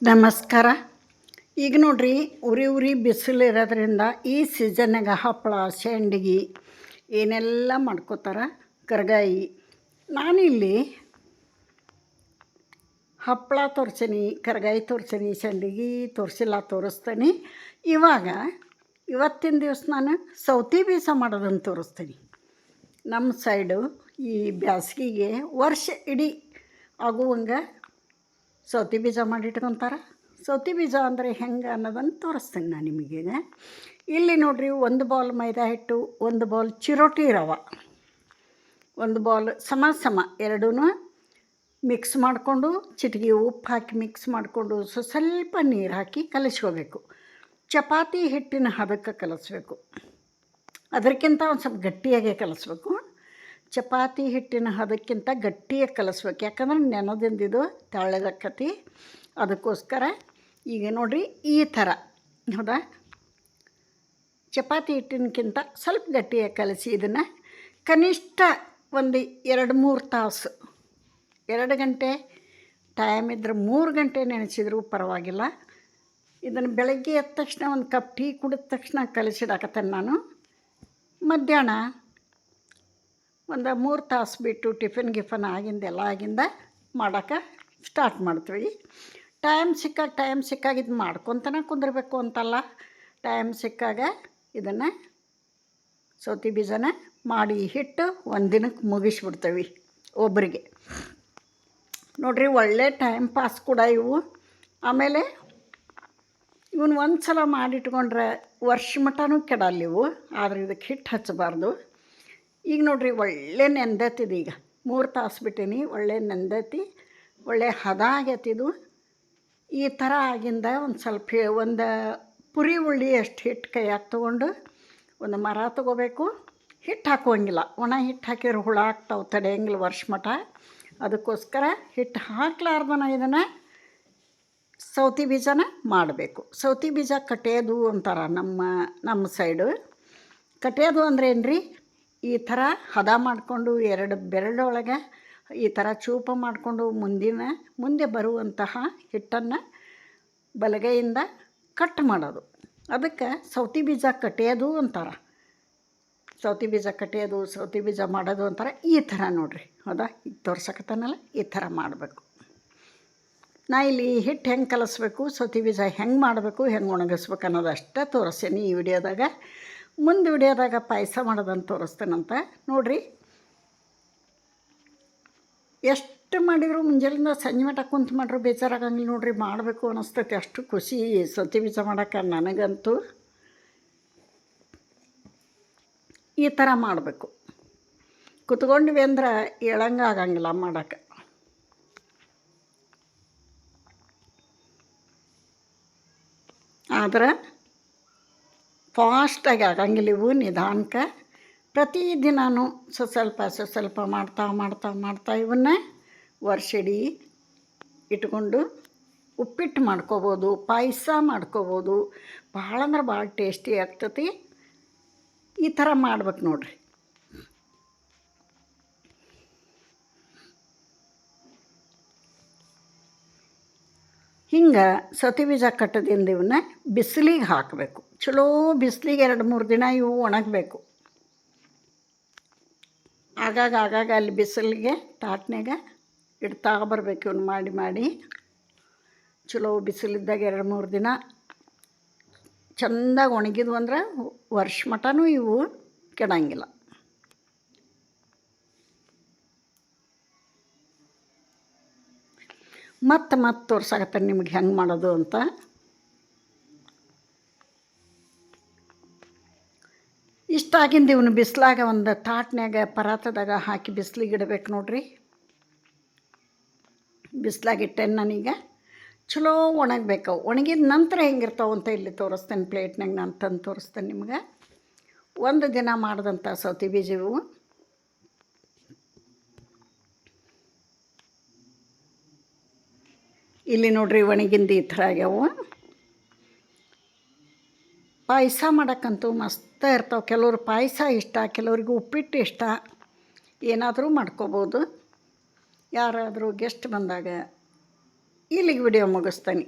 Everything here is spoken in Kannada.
ನಮಸ್ಕಾರ. ಈಗ ನೋಡ್ರಿ, ಉರಿ ಬಿಸಿಲು ಇರೋದ್ರಿಂದ ಈ ಸೀಸನ್ನಾಗ ಹಪ್ಪಳ, ಸಂಡಿಗೆ ಏನೆಲ್ಲ ಮಾಡ್ಕೋತಾರೆ. ಕರ್ಗಾಯಿ ನಾನಿಲ್ಲಿ ಹಪ್ಪಳ ತೋರಿಸೀನಿ, ಕರ್ಗಾಯಿ ತೋರಿಸೀನಿ, ಸಂಡಿಗೆ ತೋರಿಸ್ತೀನಿ. ಇವತ್ತಿನ ದಿವಸ ನಾನು ಸೌತೆ ಬೀಜ ಮಾಡೋದನ್ನು ತೋರಿಸ್ತೀನಿ. ನಮ್ಮ ಸೈಡು ಈ ಬ್ಯಾಸ್ಗೆಗೆ ವರ್ಷ ಇಡೀ ಆಗುವಂಗೆ ಸೌತೆ ಬೀಜ ಮಾಡಿಟ್ಕೊತಾರೆ. ಸೌತೆ ಬೀಜ ಅಂದರೆ ಹೆಂಗೆ ಅನ್ನೋದನ್ನು ತೋರಿಸ್ತೀನಿ ನಾನು ನಿಮಗೆ. ಇಲ್ಲಿ ನೋಡಿರಿ, 1 ಬೌಲ್ ಮೈದಾ ಹಿಟ್ಟು, 1 ಬೌಲ್ ಚಿರೋಟಿ ರವೆ, 1 ಬೌಲ್ ಸಮ ಎರಡೂ ಮಿಕ್ಸ್ ಮಾಡಿಕೊಂಡು ಚಿಟಿಕೆ ಉಪ್ಪು ಹಾಕಿ ಮಿಕ್ಸ್ ಮಾಡಿಕೊಂಡು ಸ್ವಲ್ಪ ನೀರು ಹಾಕಿ ಕಲಿಸ್ಕೋಬೇಕು. ಚಪಾತಿ ಹಿಟ್ಟಿನ ಹದಕ್ಕೆ ಕಲಿಸ್ಬೇಕು. ಅದಕ್ಕಿಂತ ಒಂದು ಸ್ವಲ್ಪ ಗಟ್ಟಿಯಾಗೆ ಕಲಿಸ್ಬೇಕು. ಚಪಾತಿ ಹಿಟ್ಟಿನ ಹದಕ್ಕಿಂತ ಗಟ್ಟಿಯಾಗಿ ಕಲಿಸ್ಬೇಕು, ಯಾಕಂದ್ರೆ ನೆನದಿಂದಿದು ತೆಳ್ಳಗಾಕತಿ. ಅದಕ್ಕೋಸ್ಕರ ಈಗ ನೋಡಿರಿ, ಈ ಥರ ಹೌದಾ, ಚಪಾತಿ ಹಿಟ್ಟಿನಕ್ಕಿಂತ ಸ್ವಲ್ಪ ಗಟ್ಟಿಯಾಗಿ ಕಲಿಸಿ ಇದನ್ನು ಕನಿಷ್ಠ ಒಂದು 2-3 ತಾಸು, 2 ಗಂಟೆ ಟೈಮ್ ಇದ್ದರೆ 3 ಗಂಟೆ ನೆನೆಸಿದ್ರೂ ಪರವಾಗಿಲ್ಲ. ಇದನ್ನು ಬೆಳಗ್ಗೆ ಎದ್ದ ತಕ್ಷಣ ಒಂದು ಕಪ್ ಟೀ ಕುಡಿದ ತಕ್ಷಣ ಕಲಿಸಿಡಾಕತ್ತೇನೆ ನಾನು. ಮಧ್ಯಾಹ್ನ ಒಂದು 3 ತಾಸು ಬಿಟ್ಟು ಟಿಫಿನ್ ಆಗಿಂದ ಮಾಡೋಕ್ಕೆ ಸ್ಟಾರ್ಟ್ ಮಾಡ್ತೀವಿ. ಟೈಮ್ ಸಿಕ್ಕಾಗ ಇದು ಮಾಡ್ಕೊತಾನೆ ಕುಂದಿರ್ಬೇಕು ಅಂತಲ್ಲ. ಟೈಮ್ ಸಿಕ್ಕಾಗ ಇದನ್ನು ಸೌತೆ ಬೀಜನ ಮಾಡಿ ಹಿಟ್ಟು ಒಂದು ದಿನಕ್ಕೆ ಮುಗಿಸ್ಬಿಡ್ತೀವಿ ಒಬ್ಬರಿಗೆ. ನೋಡಿರಿ, ಒಳ್ಳೆ ಟೈಮ್ ಪಾಸ್ ಕೂಡ ಇವು. ಆಮೇಲೆ ಇವನು ಒಂದು ಸಲ ಮಾಡಿಟ್ಕೊಂಡ್ರೆ ವರ್ಷ ಮಟನೂ ಕೆಡಲ್ಲ ಇವು. ಆದರೆ ಇದಕ್ಕೆ ಹಿಟ್ಟು ಹಚ್ಚಬಾರ್ದು. ಈಗ ನೋಡಿರಿ, ಒಳ್ಳೆ ನೆಂದೈತಿದು. ಈಗ 3 ತಾಸು ಬಿಟ್ಟೀನಿ, ಒಳ್ಳೆ ನೆಂದೈತಿ, ಒಳ್ಳೆ ಹದ ಆಗೈತಿದು. ಈ ಥರ ಆಗಿಂದ ಒಂದು ಪುರಿ ಉಳ್ಳಿ ಅಷ್ಟು ಹಿಟ್ಟು ಕೈಯಾಗ ತೊಗೊಂಡು ಒಂದು ಮರ ತೊಗೋಬೇಕು. ಹಿಟ್ಟು ಹಾಕುವಂಗಿಲ್ಲ, ಒಣ ಹಿಟ್ಟು ಹಾಕಿದ್ರೆ ಹುಳ ಆಗ್ತಾವೆ, ತಡೆಯಂಗಿಲ್ಲ ವರ್ಷ ಮಟ. ಅದಕ್ಕೋಸ್ಕರ ಹಿಟ್ಟು ಹಾಕ್ಲಾರ್ದನ ಇದನ್ನು ಸೌತೆ ಬೀಜನ ಮಾಡಬೇಕು. ಸೌತೆ ಬೀಜ ಕಟ್ಟಿಯೋದು ಅಂತಾರೆ ನಮ್ಮ ಸೈಡು. ಕಟ್ಟಿಯೋದು ಅಂದ್ರೆ ಏನು ರೀ, ಈ ಥರ ಹದ ಮಾಡಿಕೊಂಡು 2 ಬೆರಳೊಳಗೆ ಈ ಥರ ಚೂಪ ಮಾಡಿಕೊಂಡು ಮುಂದೆ ಬರುವಂತಹ ಹಿಟ್ಟನ್ನು ಬಲಗೈಯಿಂದ ಕಟ್ ಮಾಡೋದು. ಅದಕ್ಕೆ ಸೌತೆ ಬೀಜ ಕಟ್ಟಿಯೋದು ಅಂತಾರೆ. ಸೌತೆ ಬೀಜ ಕಟ್ಟಿಯೋದು, ಸೌತೆ ಬೀಜ ಮಾಡೋದು ಅಂತಾರೆ. ಈ ಥರ ನೋಡಿರಿ, ಹೌದಾ, ಈಗ ತೋರ್ಸಕತ್ತಾನಲ್ಲ, ಈ ಥರ ಮಾಡಬೇಕು. ನಾ ಇಲ್ಲಿ ಹಿಟ್ಟು ಹೆಂಗೆ ಕಲಿಸ್ಬೇಕು, ಸೌತೆ ಬೀಜ ಹೆಂಗೆ ಮಾಡಬೇಕು, ಹೆಂಗೆ ಒಣಗಿಸ್ಬೇಕು ಅನ್ನೋದು ಅಷ್ಟೇ ತೋರಿಸ್ತೀನಿ ಈ ವಿಡಿಯೋದಾಗ. ಮುಂದೆ ವಿಡಿಯೋದಾಗ ಪಾಯಸ ಮಾಡೋದನ್ನು ತೋರಿಸ್ತೇನಂತ. ನೋಡಿರಿ, ಎಷ್ಟು ಮಾಡಿದ್ರು ಮುಂಜಾನೆಯಿಂದ ಸಂಜೆ ಮಟ್ಟ ಕುಂತು ಮಾಡ್ರು ಬೇಜಾರಾಗಂಗಿಲ್ಲ ನೋಡಿರಿ. ಮಾಡಬೇಕು ಅನ್ನಿಸ್ತೈತಿ, ಅಷ್ಟು ಖುಷಿ ಸೌತೆ ಬೀಜ ಮಾಡೋಕ್ಕೆ ನನಗಂತೂ. ಈ ಥರ ಮಾಡಬೇಕು. ಕುತ್ಕೊಂಡ್ವಿ ಅಂದ್ರೆ ಏಳಂಗೆ ಆಗಂಗಿಲ್ಲ ಮಾಡೋಕ್ಕೆ. ಆದ್ರೆ ಫಾಸ್ಟಾಗಿ ಆಗಂಗಿಲ್ಲ ಇವು, ನಿಧಾನಕ್ಕೆ. ಪ್ರತಿದಿನವೂ ಸ್ವಲ್ಪ ಮಾಡ್ತಾ ಇವನ್ನ ವರ್ಷಿಡೀ ಇಟ್ಕೊಂಡು ಉಪ್ಪಿಟ್ಟು ಮಾಡ್ಕೋಬೋದು, ಪಾಯಸ ಮಾಡ್ಕೋಬೋದು. ಭಾಳ ಅಂದ್ರೆ ಭಾಳ ಟೇಸ್ಟಿ ಆಗ್ತತಿ. ಈ ಥರ ಮಾಡ್ಬೇಕು ನೋಡಿರಿ. ಹಿಂಗೆ ಸೌತೆ ಬೀಜ ಕಟ್ಟದಿಂದ ಇವನ್ನ ಬಿಸಿಲಿಗೆ ಹಾಕಬೇಕು. ಚಲೋ ಬಿಸಿಲಿಗೆ 2-3 ದಿನ ಇವು ಒಣಗಬೇಕು. ಆಗಾಗ ಅಲ್ಲಿ ಬಿಸಿಲಿಗೆ ತಾಟ್ನಾಗ ಇಡ್ತಾ ಬರಬೇಕು. ಇವನು ಮಾಡಿ ಚಲೋ ಬಿಸಿಲಿದ್ದಾಗ 2-3 ದಿನ ಚೆಂದಾಗಿ ಒಣಗಿದ್ವು ಅಂದ್ರೆ ವರ್ಷ ಮಟನೂ ಇವು ಕೆಡಂಗಿಲ್ಲ. ಮತ್ತೆ ತೋರ್ಸಾಕತ್ತಾನೆ ನಿಮ್ಗೆ ಹೆಂಗೆ ಮಾಡೋದು ಅಂತ. ಇಷ್ಟಾಗಿಂದ ಇವನು ಬಿಸಿಲಾಗ ಒಂದು ತಾಟ್ನ್ಯಾಗ ಪರಾತದಾಗ ಹಾಕಿ ಬಿಸಿಲಿಗೆ ಇಡಬೇಕು ನೋಡ್ರಿ. ಬಿಸಿಲಾಗಿಟ್ಟೇನು ನಾನೀಗ. ಚಲೋ ಒಣಗಬೇಕು. ಒಣಗಿದ ನಂತರ ಹೆಂಗಿರ್ತಾವೆ ಅಂತ ಇಲ್ಲಿ ತೋರಿಸ್ತೇನೆ. ಪ್ಲೇಟ್ನಾಗ ನಾನು ತಂದು ತೋರಿಸ್ತೇನೆ ನಿಮ್ಗೆ. 1 ದಿನ ಮಾಡಿದಂಥ ಸೌತೆ ಬೀಜ ಇವು. ಇಲ್ಲಿ ನೋಡ್ರಿ, ಒಣಗಿಂದ ಈ ಥರ ಆಗ್ಯಾವು. ಪಾಯಸ ಮಾಡೋಕ್ಕಂತೂ ಮಸ್ತ ಇರ್ತಾವೆ. ಕೆಲವ್ರು ಪಾಯಸ ಇಷ್ಟ, ಕೆಲವ್ರಿಗೆ ಉಪ್ಪಿಟ್ಟು ಇಷ್ಟ. ಏನಾದರೂ ಮಾಡ್ಕೋಬೋದು. ಯಾರಾದರೂ ಗೆಸ್ಟ್ ಬಂದಾಗ ಇಲ್ಲಿಗೆ ವಿಡಿಯೋ ಮುಗಿಸ್ತೀನಿ.